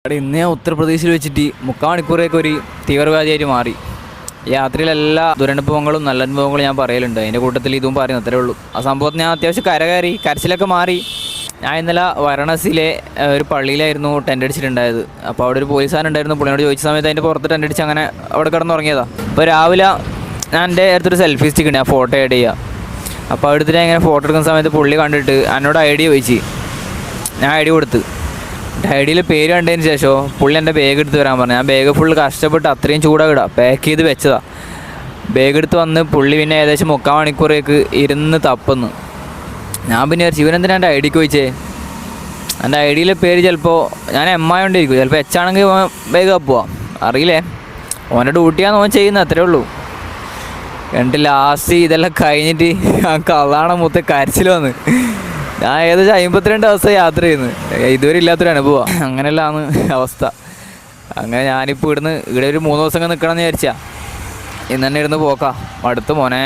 അവിടെ ഇന്ന് ഞാൻ ഉത്തർപ്രദേശിൽ വെച്ചിട്ട് 3/4 മണിക്കൂറേക്ക് ഒരു തീവ്രവാദിയായിട്ട് മാറി. യാത്രയിലെല്ലാ ദുരനുഭവങ്ങളും നല്ല അനുഭവങ്ങളും ഞാൻ പറയലുണ്ട്. അതിൻ്റെ കൂട്ടത്തിൽ ഇതും പറയുന്നു, അത്രേ ഉള്ളൂ. ആ സംഭവത്തിന് ഞാൻ അത്യാവശ്യം കരകയറി, കരച്ചിലൊക്കെ മാറി. ഞാൻ ഇന്നലെ വാരണാസിയിലെ ഒരു പള്ളിയിലായിരുന്നു ടെൻ്റ് അടിച്ചിട്ടുണ്ടായത്. അപ്പോൾ അവിടെ ഒരു പോലീസുകാരുണ്ടായിരുന്നു. പുള്ളിയോട് ചോദിച്ച സമയത്ത് അതിൻ്റെ പുറത്ത് ടെൻ്റ് അടിച്ച് അങ്ങനെ അവിടെ കിടന്നുറങ്ങിയതാണ്. അപ്പോൾ രാവിലെ ഞാൻ എൻ്റെ അടുത്തൊരു സെൽഫി സ്റ്റിക്ക് ഉണ്ട്, ആ ഫോട്ടോ ആഡ് ചെയ്യുക. അപ്പോൾ അവിടുത്തെ ഞാൻ ഇങ്ങനെ ഫോട്ടോ എടുക്കുന്ന സമയത്ത് പുള്ളി കണ്ടിട്ട് എന്നോട് ഐ ഡി ചോദിച്ചു. ഞാൻ ഐ ഡി കൊടുത്ത്. ഐ ഡിയിൽ പേര് കണ്ടതിന് ശേഷം പുള്ളി എൻ്റെ ബാഗ് എടുത്ത് വരാൻ പറഞ്ഞു. ഞാൻ ബാഗ് ഫുൾ കഷ്ടപ്പെട്ട് അത്രയും ചൂടാകിടാം പാക്ക് ചെയ്ത് വെച്ചതാണ്. ബാഗ് എടുത്ത് വന്ന് പുള്ളി പിന്നെ ഏകദേശം 3/4 മണിക്കൂറേക്ക് ഇരുന്ന് തപ്പുന്നു. ഞാൻ പിന്നെ ശിവനെന്തിനാ എൻ്റെ ഐ ഡിക്ക് ചോദിച്ചേ. എൻ്റെ ഐ ഡിയിലെ പേര് ചിലപ്പോൾ ഞാൻ കൊണ്ടിരിക്കും, ചിലപ്പോൾ ആണെങ്കിൽ ബാഗ് തപ്പുക, അറിയില്ലേ. ഓൻ്റെ ഡ്യൂട്ടിയാന്ന് ഓൻ ചെയ്യുന്നത്, അത്രേ ഉള്ളൂ. എന്നിട്ട് ലാസ്റ്റ് ഇതെല്ലാം കഴിഞ്ഞിട്ട് ആ കള്ളാണ മൊത്തം കരച്ചിൽ വന്ന്. ഞാൻ ഏകദേശം 52 ദിവസം യാത്ര ചെയ്യുന്നു, ഇതുവരെ ഇല്ലാത്തൊരു അനുഭവമാണ്. അങ്ങനെയല്ലാണ് അവസ്ഥ. അങ്ങനെ ഞാനിപ്പോൾ ഇവിടെ ഒരു 3 ദിവസം നിൽക്കണം എന്ന് വിചാരിച്ചാൽ ഇന്ന് തന്നെ ഇരുന്ന് പോക്കാം. അടുത്ത് മോനെ.